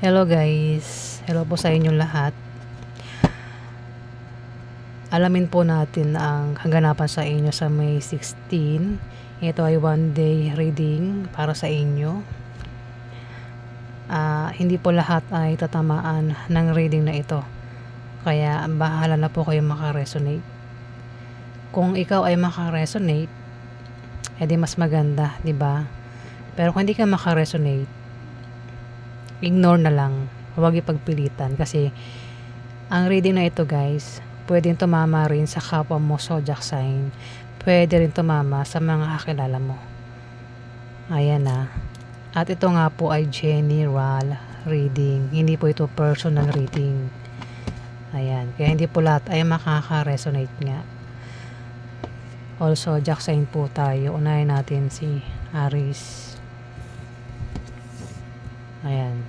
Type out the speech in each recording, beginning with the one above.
Hello guys, hello po sa inyong lahat. Alamin po natin ang kaganapan sa inyo sa May 16. Ito ay one day reading para sa inyo. Hindi po lahat ay tatamaan ng reading na ito. Kaya bahala na po kayo makaresonate. Kung ikaw ay makaresonate, edi mas maganda, di ba? Pero kung hindi ka makaresonate, ignore na lang. Huwag ipagpilitan kasi ang reading na ito guys, pwedeng tumama rin sa kapwa mo zodiac sign. Pwede rin tumama sa mga kakilala mo. Ayan na. At ito nga po ay general reading. Hindi po ito personal reading. Ayan. Kaya hindi po lahat ay makaka-resonate nga. Also, zodiac sign po tayo. Unahin natin si Aries. Ayan.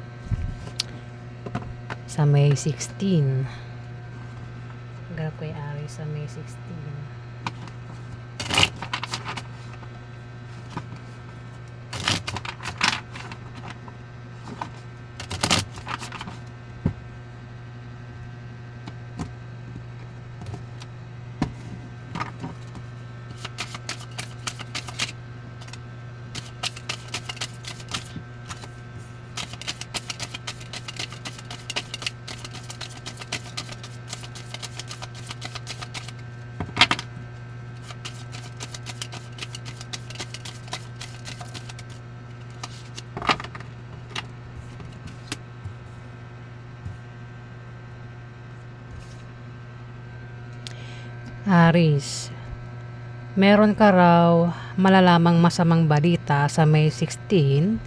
Sa May 16. Ganap ko yung Aries sa May 16. Aries, meron ka raw malalamang masamang balita sa May 16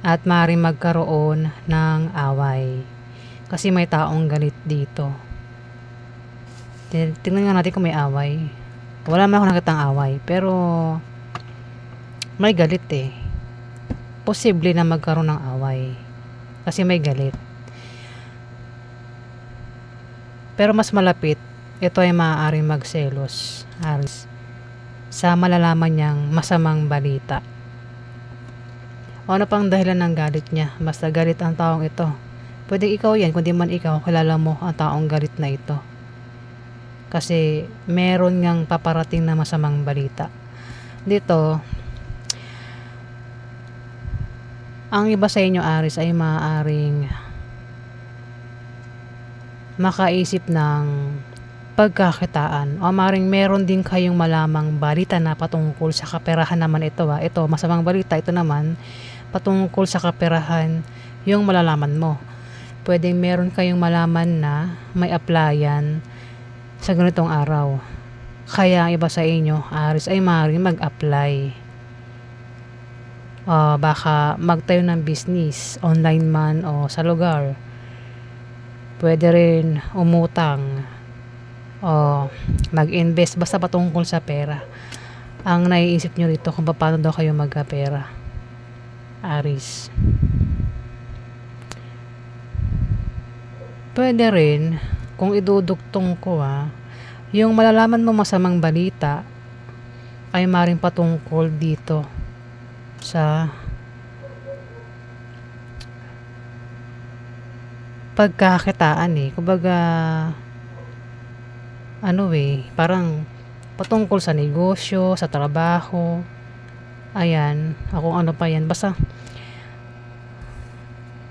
at maaaring magkaroon ng away. Kasi may taong galit dito. Tingnan nga natin kung may away. Wala man ako nakitang away, pero may galit eh. Posible na magkaroon ng away. Kasi may galit. Pero mas malapit, ito ay maaaring magselos, Aries, sa malalaman niyang masamang balita. O ano pang dahilan ng galit niya? Basta galit ang taong ito. Pwede ikaw yan, kundi man ikaw, kilala mo ang taong galit na ito. Kasi meron ngang paparating na masamang balita. Dito, ang iba sa inyo, Aries, ay maaaring makaisip ng pagkakitaan o maring meron din kayong malamang balita na patungkol sa kaperahan naman ito. Ito, masamang balita. Ito naman, patungkol sa kaperahan yung malalaman mo. Pwedeng meron kayong malaman na may applyan sa ganitong araw. Kaya ang iba sa inyo, Aries, ay maaaring mag-apply. Baka magtayo ng business, online man o sa lugar. Pwede rin umutang o mag-invest, basta patungkol sa pera. Ang naiisip nyo rito kung paano daw kayo magkapera, Aries. Pwede rin, kung idudugtong ko yung malalaman mo masamang balita ay maring patungkol dito sa pagkakitaan eh. Kumbaga, parang patungkol sa negosyo, sa trabaho. Ayan, kung ano pa yan. Basta,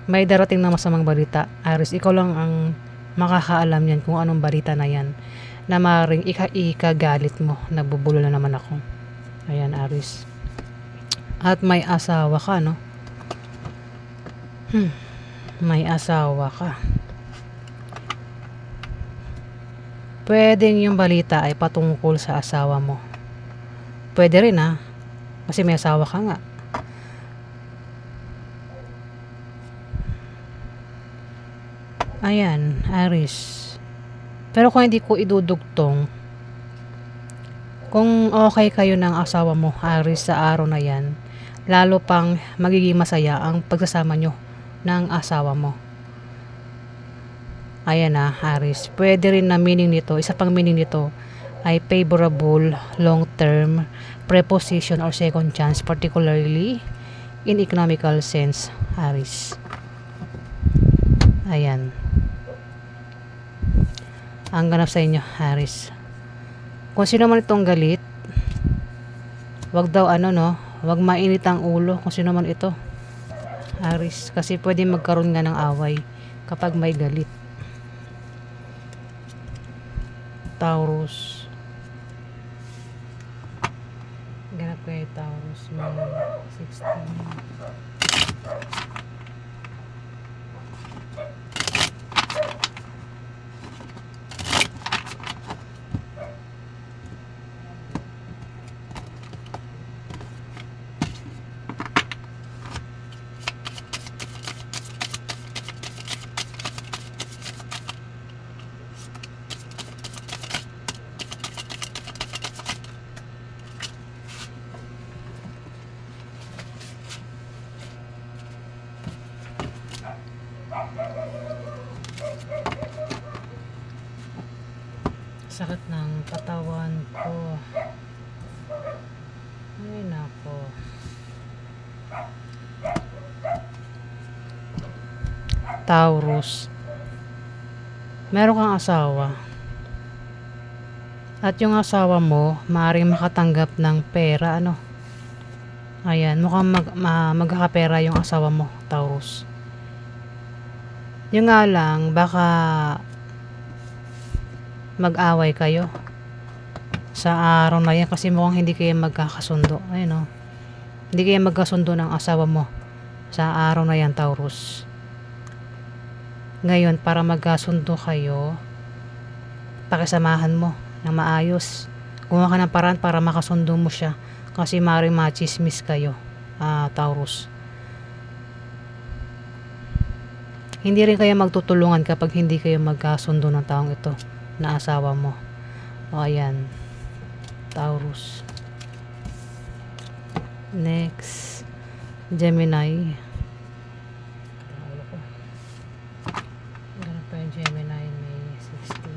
may darating na masamang balita. Aries, ikaw lang ang makakaalam yan kung anong balita na yan. Na maring ikagalit mo. Nabubulo na naman ako. Ayan, Aries. At may asawa ka, no? May asawa ka. Pwedeng yung balita ay patungkol sa asawa mo. Pwede rin kasi may asawa ka nga. Ayan, Aries. Pero kung hindi ko idudugtong, kung okay kayo ng asawa mo, Aries, sa araw na yan, lalo pang magiging masaya ang pagsasama nyo ng asawa mo. Ayan Aries. Pwede rin na meaning nito, isa pang meaning nito ay favorable, long-term, preposition or second chance, particularly in economical sense, Aries. Ayan. Ang ganap sa inyo, Aries. Kung sino man itong galit, wag daw wag mainit ang ulo kung sino man ito, Aries, kasi pwede magkaroon nga ng away kapag may galit. Taurus. Ganap kayo, Taurus, May 16. Sakit ng katawan ko. Ay nako. Taurus. Meron kang asawa. At yung asawa mo, maaaring makatanggap ng pera, Ayan, mukhang magkakapera yung asawa mo, Taurus. Yung nga lang, baka mag-away kayo sa araw na yan kasi mukhang hindi kayo magkakasundo. Ayun, hindi kayo magkasundo ng asawa mo sa araw na yan, Taurus. Ngayon, para magkasundo kayo, pakisamahan mo ng maayos. Gumawa ka ng paraan para makasundo mo siya kasi maaaring machismis kayo, Taurus. Hindi rin kayo magtutulungan kapag hindi kayo magkasundo ng taong ito na asawa mo. O ayan, Taurus. Next, Gemini. Ganun pa yung Gemini, May 16.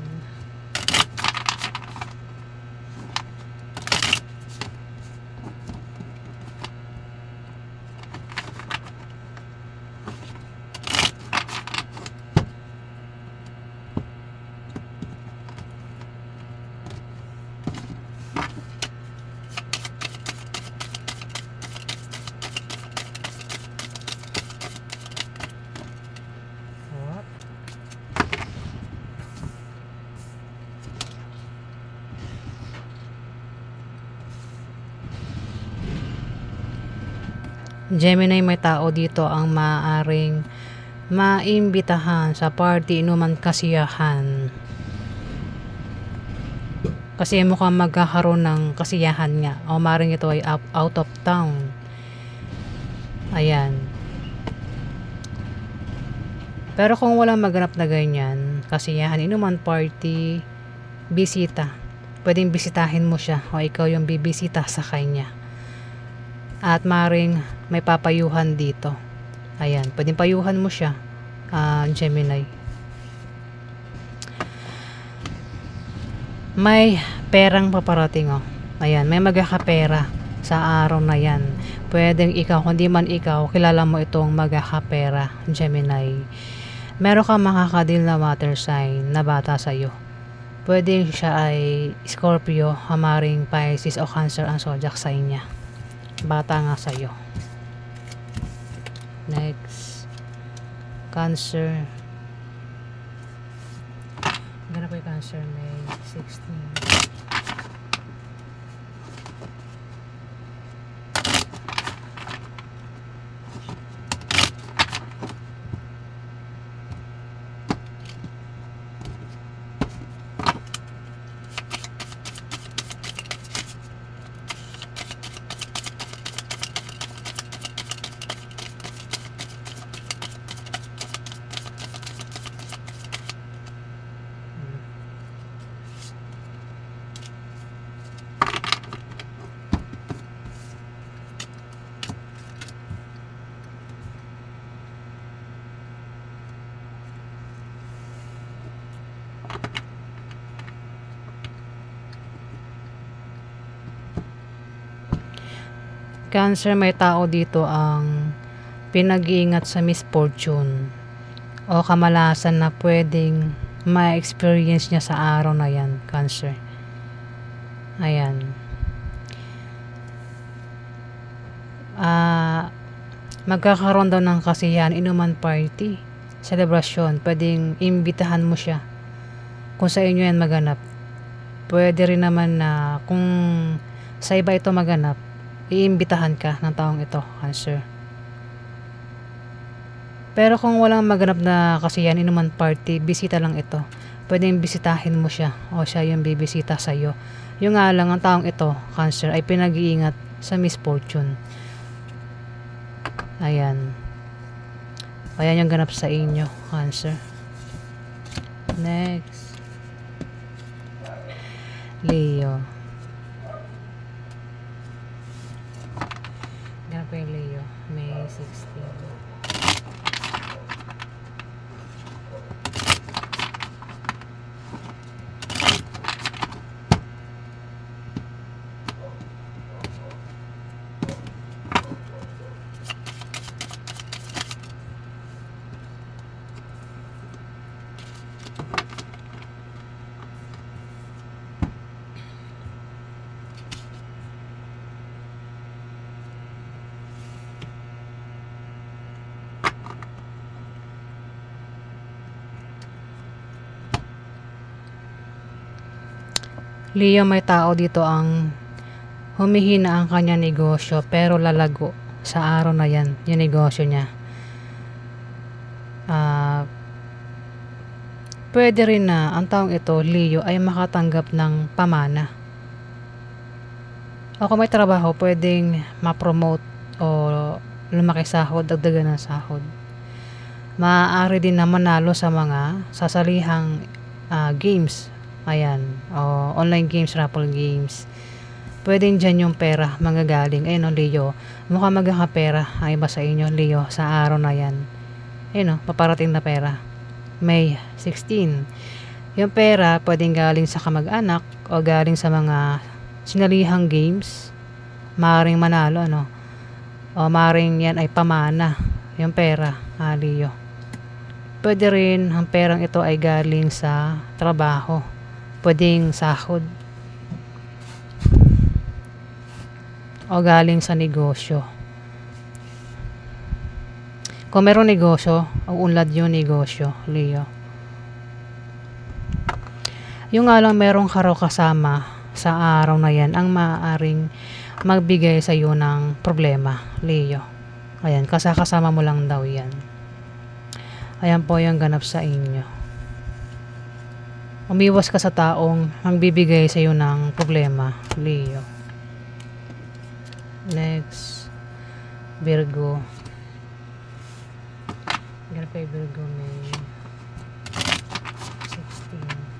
Gemini, may tao dito ang maaaring maimbitahan sa party, inuman, kasiyahan. Kasi mukhang magkakaroon ng kasiyahan nga. O maaaring ito ay out of town. Ayan. Pero kung walang maganap na ganyan, kasiyahan, inuman, party, bisita, pwedeng bisitahin mo siya o ikaw yung bibisita sa kanya. At maring may papayuhan dito. Ayan, pwedeng payuhan mo siya, Gemini. May perang paparating, Ayan, may magkakapera sa araw na yan. Pwedeng ikaw, kundi man ikaw, kilala mo itong magkakapera, Gemini. Meron kang makakadil na water sign na bata sa'yo. Pwedeng siya ay Scorpio, maring Pisces o Cancer ang zodiac sign niya. Bata nga sa'yo. Next, Cancer. Ganap po yung Cancer, May 16. Cancer, may tao dito ang pinag-iingat sa misfortune. o kamalasan na pwedeng ma-experience niya sa araw na yan, Cancer. Ayan. Magkakaroon daw ng kasiyahan, inuman party, selebrasyon. Pwedeng imbitahan mo siya kung sa inyo yan maganap. Pwede rin naman na kung sa iba ito maganap, iimbitahan ka ng taong ito, Cancer. Pero kung walang maganap na kasiyahan, inuman party, bisita lang ito. Pwedeng bisitahin mo siya o siya yung bibisita sa'yo. Yung nga lang, ang taong ito, Cancer, ay pinag-iingat sa misfortune. Ayan. Ayan yung ganap sa inyo, Cancer. Next. Leo. Ganap yung Leo. May 16. Leo, may tao dito ang humihina ang kanya negosyo pero lalago sa araw na yan yung negosyo niya. Pwede rin na ang taong ito, Leo, ay makatanggap ng pamana. O kung may trabaho, pwedeng ma-promote o lumaki sahod, dagdagan ng sahod. Maaari din na manalo sa mga sasalihang games. Ayan, o online games, raffle games. Pwedeng dyan yung pera manggagaling. Ayun o, Leo, mukhang magkakapera ang iba sa inyo, Leo, sa araw na yan. Ayun o, paparating na pera. May 16. Yung pera pwedeng galing sa kamag-anak o galing sa mga sinalihang games. Maaaring manalo, ano, o maaaring yan ay pamana yung pera, Leo. Pwede rin ang perang ito ay galing sa trabaho. Pwedeng sahod o galing sa negosyo. Kung meron negosyo, unlad yung negosyo, Leo. Yung nga lang merong karaw kasama sa araw na yan ang maaaring magbigay sa iyo ng problema, Leo. Ayan, kasama mo lang daw yan. Ayan po yung ganap sa inyo. Umiwas ka sa taong magbibigay sa iyo ng problema, Leo. Next, Virgo. Ganap kay Virgo, may 16.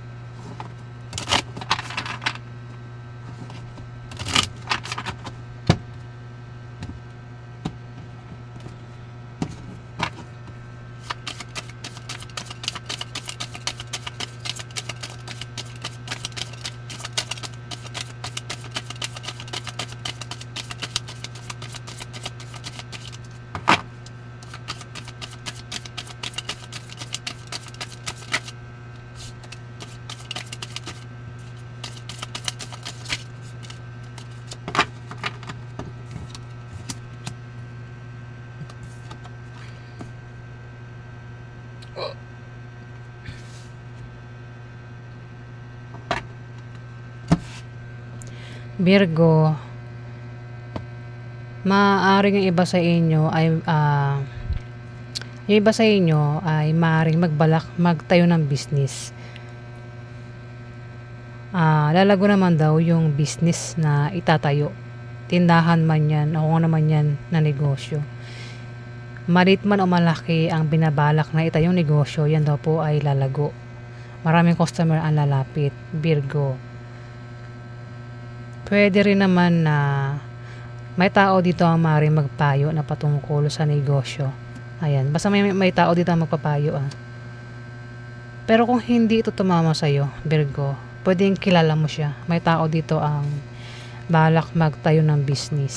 Virgo, maaaring ang iba sa inyo ay yung iba sa inyo ay maaaring magbalak magtayo ng business. Lalago naman daw yung business na itatayo. Tindahan man yan o kung naman yan na negosyo. Malit man o malaki ang binabalak na itayong negosyo, yan daw po ay lalago. Maraming customer ang lalapit, Virgo. Pwede rin naman na may tao dito ang maaaring magpayo na patungkol sa negosyo. Ayan, basta may tao dito ang magpapayo. Pero kung hindi ito tumama sa'yo, Virgo, pwedeng kilala mo siya. May tao dito ang balak magtayo ng business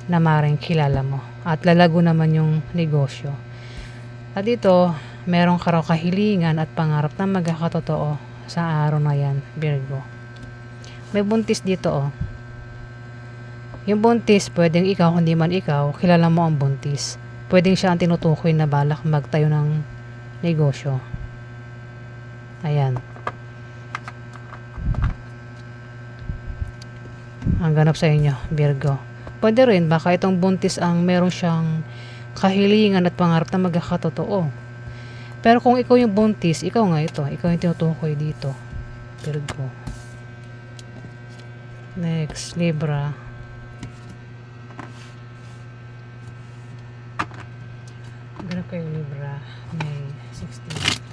na maaaring kilala mo. At lalago naman yung negosyo. At dito, meron ka raw kahilingan at pangarap na magkakatotoo sa araw na yan, Virgo. May buntis dito, oh. Yung buntis, pwedeng ikaw, kundi man ikaw, kilala mo ang buntis. Pwedeng siya ang tinutukoy na balak magtayo ng negosyo. Ayan. Ang ganap sa inyo, Virgo. Pwede rin, baka itong buntis ang meron siyang kahilingan at pangarap na magkakatotoo. Pero kung ikaw yung buntis, ikaw nga ito. Ikaw yung tinutukoy dito, Virgo. Next, Libra. Ganap kayo, Libra. May 16.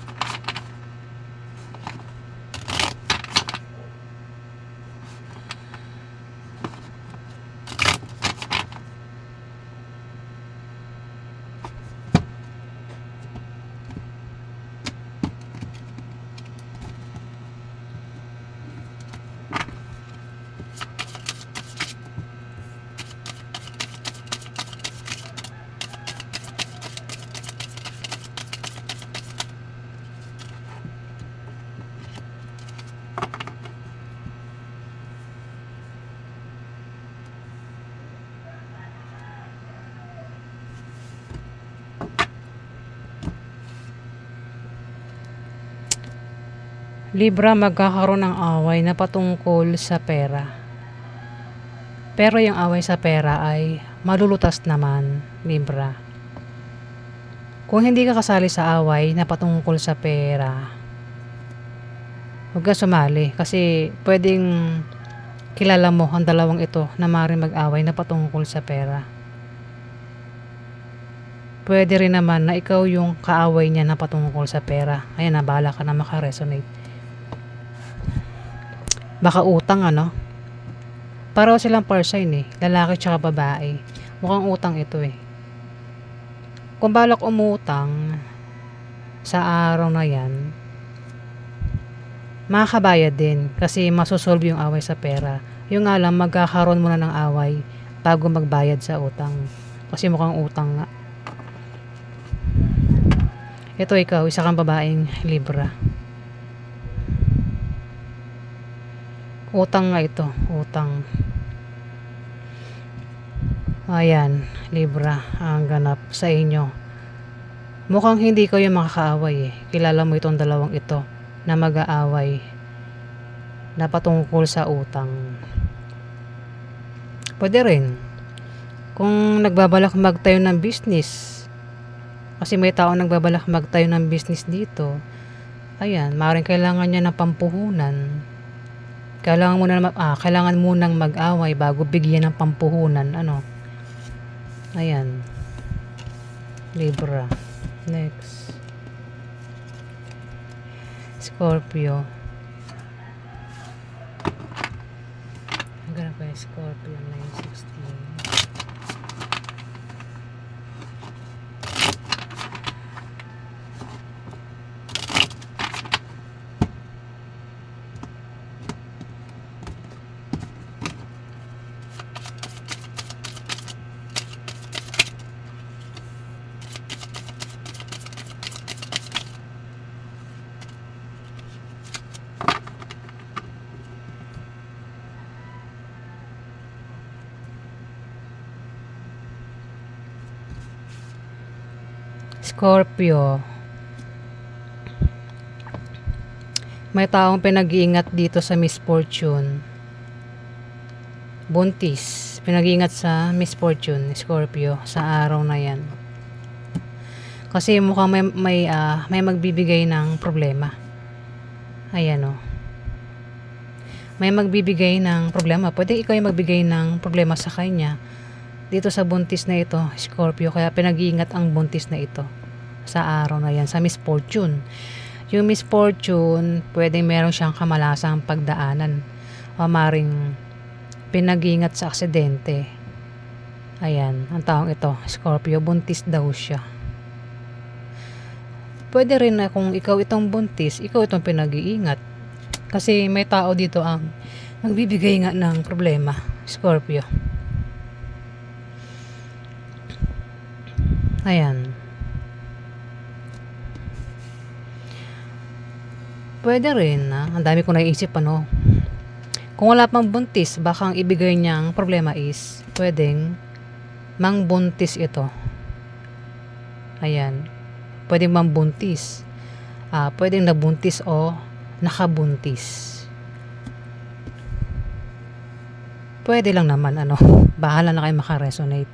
Libra, magkakaroon ng away na patungkol sa pera. Pero yung away sa pera ay malulutas naman, Libra. Kung hindi ka kasali sa away na patungkol sa pera, huwag ka sumali kasi pwedeng kilala mo ang dalawang ito na maaaring mag-away na patungkol sa pera. Pwede rin naman na ikaw yung kaaway niya na patungkol sa pera. Ayan, bahala ka na makaresonate. Baka utang, ano? Pareho silang person eh. Lalaki tsaka babae. Mukhang utang ito eh. Kung balak umutang sa araw na yan, makakabayad din kasi masusolve yung away sa pera. Yung nga lang, magkakaroon muna ng away bago magbayad sa utang. Kasi mukhang utang nga. Ito ikaw, isa kang babaeng Libra. Utang nga ito, utang. Ayan, Libra, ang ganap sa inyo. Mukhang hindi kayo makakaaway eh. Kilala mo itong dalawang ito na mag-aaway na patungkol sa utang. Pwede rin. Kung nagbabalak magtayo ng business, kasi may tao nagbabalak magtayo ng business dito, ayan, maaaring kailangan niya ng pampuhunan. Kailangan munang mag-away bago bigyan ng pampuhunan, ano. Ayan. Libra. Next. Scorpio. Hanggang pa yung Scorpio na yung 16. Scorpio. May taong pinag-iingat dito sa misfortune. Buntis. Pinag-iingat sa misfortune, Scorpio, sa araw na yan. Kasi mukhang may magbibigay ng problema. Ayan o. May magbibigay ng problema. Pwede ikaw yung magbigay ng problema sa kanya. Dito sa buntis na ito, Scorpio, kaya pinag-iingat ang buntis na ito sa araw na yan, sa misfortune. Yung misfortune, pwedeng meron siyang kamalasang pagdaanan o maring pinag-iingat sa aksidente. Ayan, ang taong ito, Scorpio, buntis daw siya. Pwede rin na kung ikaw itong buntis, ikaw itong pinag-iingat. Kasi may tao dito ang magbibigay nga ng problema, Scorpio. Ayan. Puwede rin na ang dami kong naiisip ano. Kung wala pang buntis, baka ang ibigay niyang problema is puwedeng mangbuntis ito. Ayan, puwedeng mambuntis. Puwedeng nabuntis o nakabuntis. Puwede lang naman ano, bahala na kayo maka-resonate.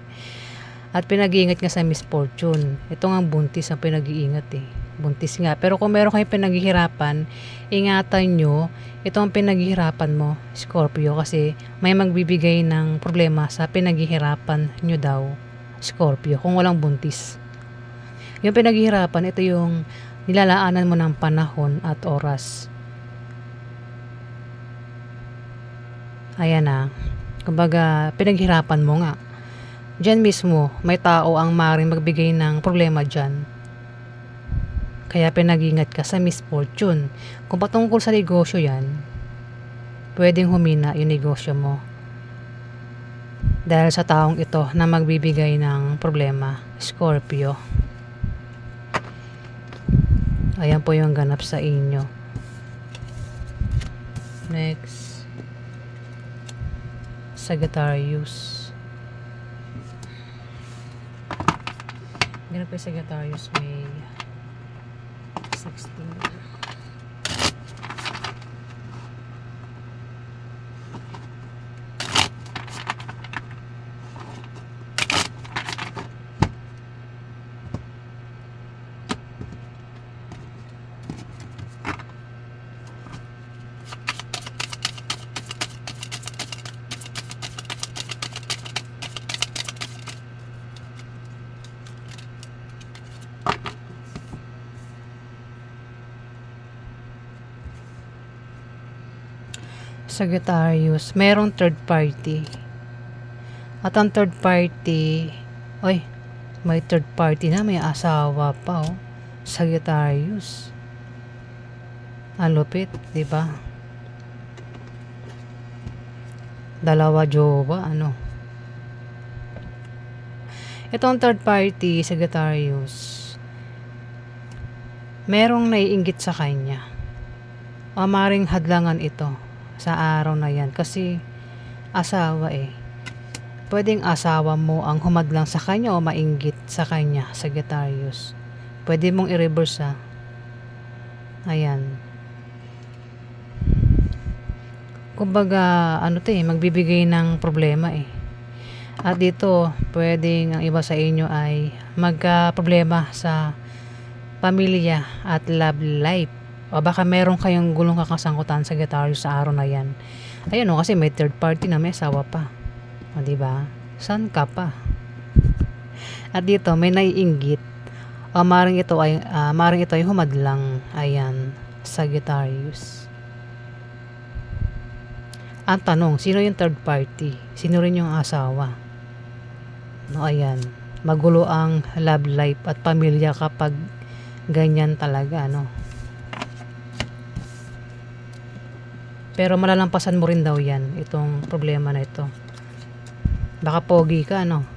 At pinag-iingat nga sa misfortune. Ito ngang buntis ang pinag-iingat eh. Buntis nga. Pero kung meron kayong pinaghihirapan, ingatan nyo, ito ang pinaghihirapan mo, Scorpio, kasi may magbibigay ng problema sa pinaghihirapan nyo daw, Scorpio, kung walang buntis. Yung pinaghihirapan, ito yung nilalaanan mo ng panahon at oras. Ayan na. Kumbaga, pinaghirapan mo nga. Diyan mismo, may tao ang maaaring magbigay ng problema dyan. Kaya pinag-ingat ka sa misfortune. Kung patungkol sa negosyo yan, pwedeng humina yung negosyo mo. Dahil sa taong ito na magbibigay ng problema, Scorpio. Ayan po yung ganap sa inyo. Next, Sagittarius. Ganap po yung Sagittarius, May 16. Sagittarius, merong third party. At ang third party, may third party na, may asawa pa oh. Sagittarius. Ang lupit, di ba? Dalawa jowa, ano? Itong third party, Sagittarius, merong naiinggit sa kanya. O maring hadlangan ito sa araw na yan kasi asawa eh. Pwedeng asawa mo ang humadlang sa kanya o mainggit sa kanya, Sagittarius. Pwede mong i-reverse ha. Ayan. Kumbaga, magbibigay ng problema eh. At dito, pwedeng ang iba sa inyo ay magka-problema sa pamilya at love life. O baka meron kayong gulong kakasangkutan sa Sagittarius sa araw na yan. Ayun o, kasi may third party na may asawa pa. O diba? San ka pa? At dito, may naiinggit. O maring ito ay humadlang. Ayan, Sagittarius. Ang tanong, sino yung third party? Sino rin yung asawa? No, ayan. Magulo ang love life at pamilya kapag ganyan talaga, no? Pero malalampasan mo rin daw yan, itong problema na ito. Baka pogi ka, no?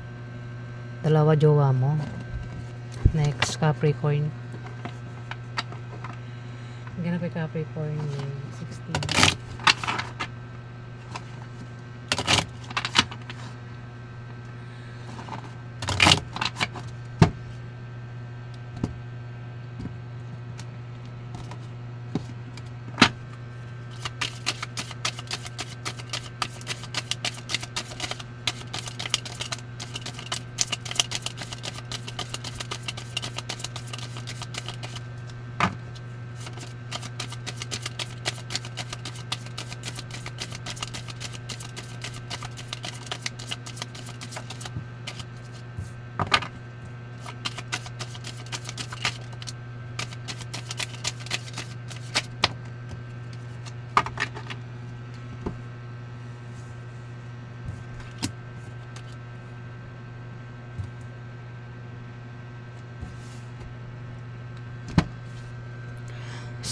Dalawa jowa mo. Next, Capricorn. Ganap kay Capricorn, 16.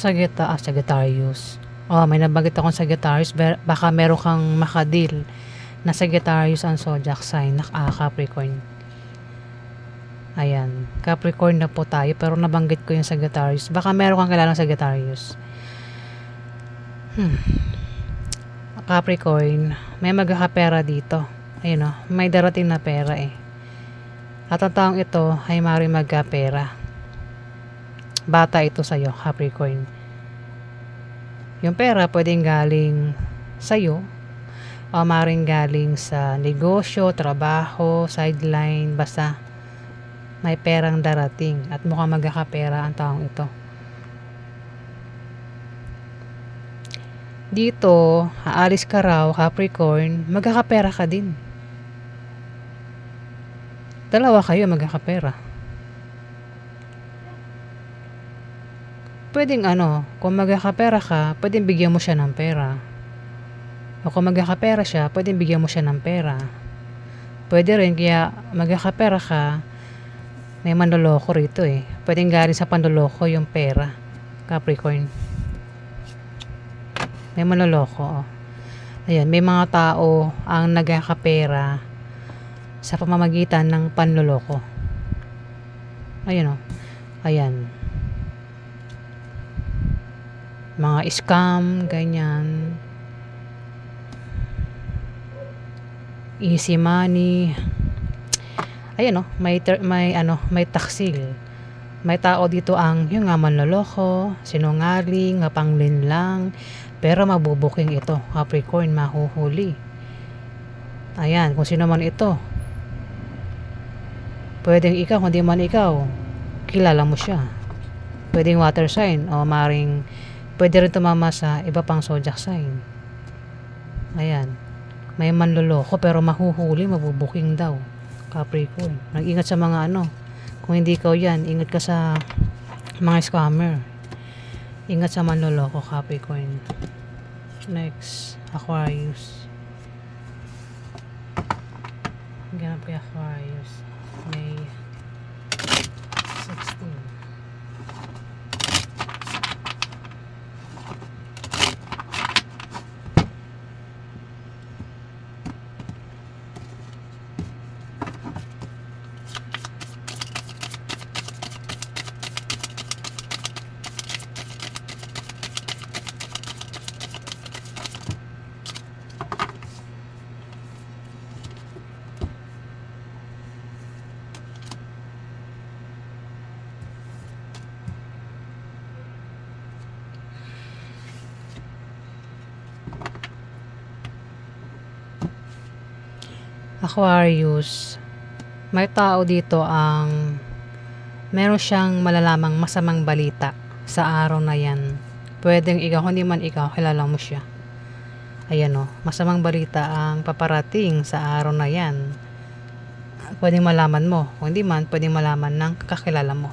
Sagittarius. May nabanggit akong Sagittarius. Baka meron kang makadil na Sagittarius ang zodiac sign na Capricorn. Ayan. Capricorn na po tayo pero nabanggit ko yung Sagittarius. Baka meron kang kilalang Sagittarius. Hmm. Capricorn, may magkakapera dito. Ayun o, may darating na pera eh. At ang taong ito ay maaaring magkapera. Bata ito sa'yo, Capricorn. Yung pera pwedeng galing sa'yo o maaaring galing sa negosyo, trabaho, sideline, basta may perang darating at mukhang magkakapera ang taong ito. Dito, aalis ka raw, Capricorn, magkakapera ka din. Dalawa kayo magkakapera. Pwedeng kung magkakapera ka, pwedeng bigyan mo siya ng pera. O kung magkakapera siya, pwedeng bigyan mo siya ng pera. Pwede rin, kaya magkakapera ka, may manloloko rito eh. Pwedeng galing sa panloloko yung pera, Capricorn. May manloloko. Ayan, may mga tao ang nagkakapera sa pamamagitan ng panloloko. Ayan o. Ayan. Mga scam, ganyan. Easy money. Ayan o, may taksil. May tao dito ang yung nga manloloko, sinungaling, mapanglinlang, pero mabubuking ito, Capricorn, mahuhuli. Ayan, kung sino man ito. Pwedeng ikaw, hindi man ikaw, kilala mo siya. Pwedeng water sign o maring pwede rin tumama sa iba pang zodiac sign. Ayan. May manloloko pero mahuhuli, mabubuking daw, Capricorn. Nag-ingat sa mga kung hindi ikaw yan, ingat ka sa mga scammer. Ingat sa manloloko, Capricorn. Next, Aquarius. Ganap kay Aquarius. May 16. Aquarius, may tao dito ang meron siyang malalamang masamang balita sa araw na yan. Pwedeng ikaw, hindi man ikaw, kilala mo siya. Ayan o, masamang balita ang paparating sa araw na yan. Pwedeng malaman mo, kung hindi man, pwedeng malaman ng kakilala mo.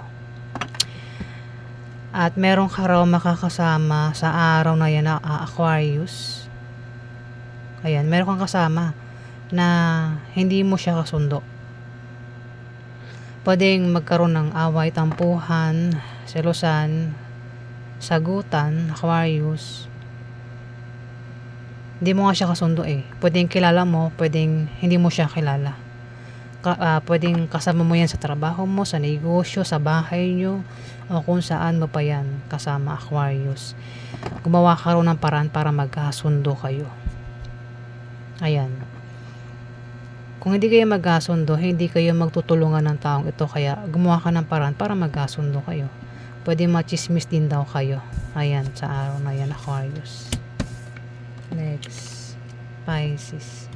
At meron ka raw makakasama sa araw na yan na Aquarius. Ayan, meron kang kasama na hindi mo siya kasundo. Pwedeng magkaroon ng away, tampuhan, selosan, sagutan, Aquarius. Hindi mo nga siya kasundo eh. Pwedeng kilala mo, pwedeng hindi mo siya kilala. Pwedeng kasama mo yan sa trabaho mo, sa negosyo, sa bahay nyo, o kung saan mo pa yan kasama, Aquarius. Gumawa ka rin ng paraan para magkasundo kayo. Ayan. Kung hindi kayo magkasundo, hindi kayo magtutulungan ng taong ito, kaya gumawa ka ng paraan para magkasundo kayo. Pwede machismis din daw kayo. Ayan, sa araw na yan, Aquarius. Next, Pisces.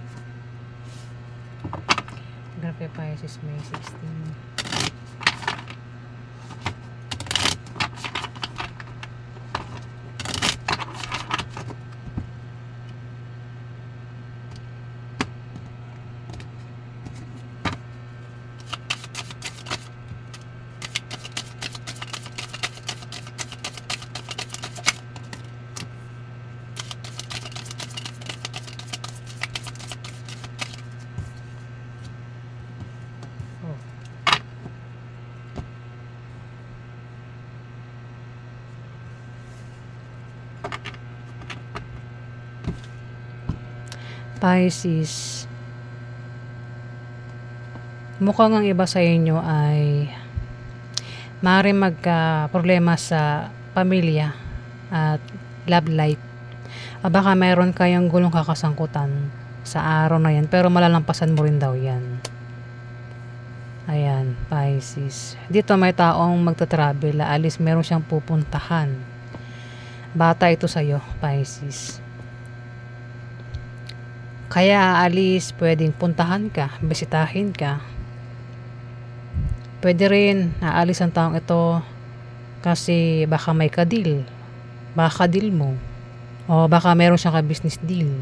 Grabe, Pisces, May 16. Pisces, mukhang ang iba sa inyo ay maaaring magka-problema sa pamilya at love life. Baka meron kayang gulong kakasangkutan sa araw na yan, pero malalampasan mo rin daw yan. Ayan, Pisces. Dito may taong magta-travel, aalis, meron siyang pupuntahan. Bata ito sa'yo, Pisces. Kaya aalis, pwedeng puntahan ka, bisitahin ka. Pwede rin aalis ang taong ito kasi baka may kadil. Baka kadil mo. O baka meron siyang ka-business deal.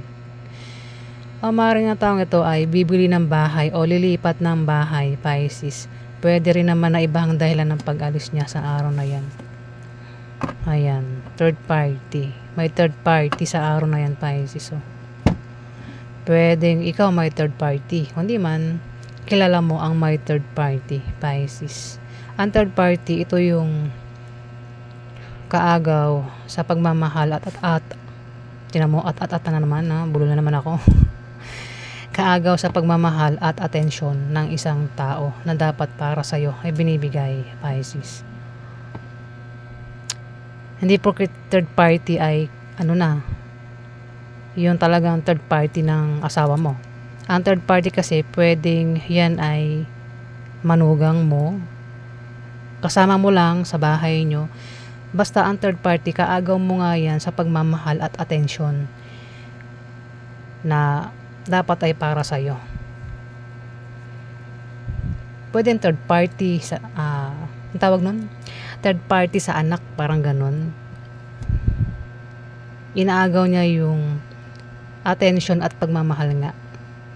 O maaaring ang taong ito ay bibili ng bahay o lilipat ng bahay, Pisces. Pwede rin naman na ibang dahilan ng pag-alis niya sa araw na yan. Ayan, third party. May third party sa araw na yan, Pisces. So, pwedeng ikaw may third party. Kundi man, kilala mo ang may third party, Pisces. Ang third party, ito yung kaagaw sa pagmamahal at tinan mo, at na naman, bulo na naman ako. Kaagaw sa pagmamahal at atensyon ng isang tao na dapat para sa'yo ay binibigay, Pisces. Hindi porket third party ay yun talagang third party ng asawa mo. Ang third party kasi pwedeng yan ay manugang mo, kasama mo lang sa bahay nyo. Basta ang third party, kaagaw mo nga yan sa pagmamahal at atensyon na dapat ay para sa'yo. Pwede third party sa ang tawag nun? Third party sa anak, parang ganun. Inaagaw niya yung attention at pagmamahal nga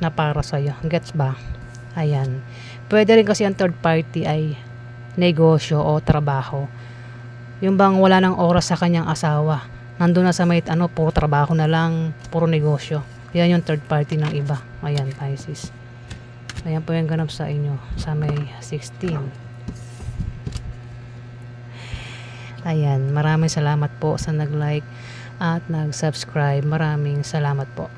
na para sa'yo. Gets ba? Ayan. Pwede rin kasi ang third party ay negosyo o trabaho. Yung bang wala ng oras sa kanyang asawa. Nandun na sa may puro trabaho na lang, puro negosyo. Yan yung third party ng iba. Ayan, Pisces. Ayan po yung ganap sa inyo sa may 16. Ayan, maraming salamat po sa nag-like at nag-subscribe. Maraming salamat po.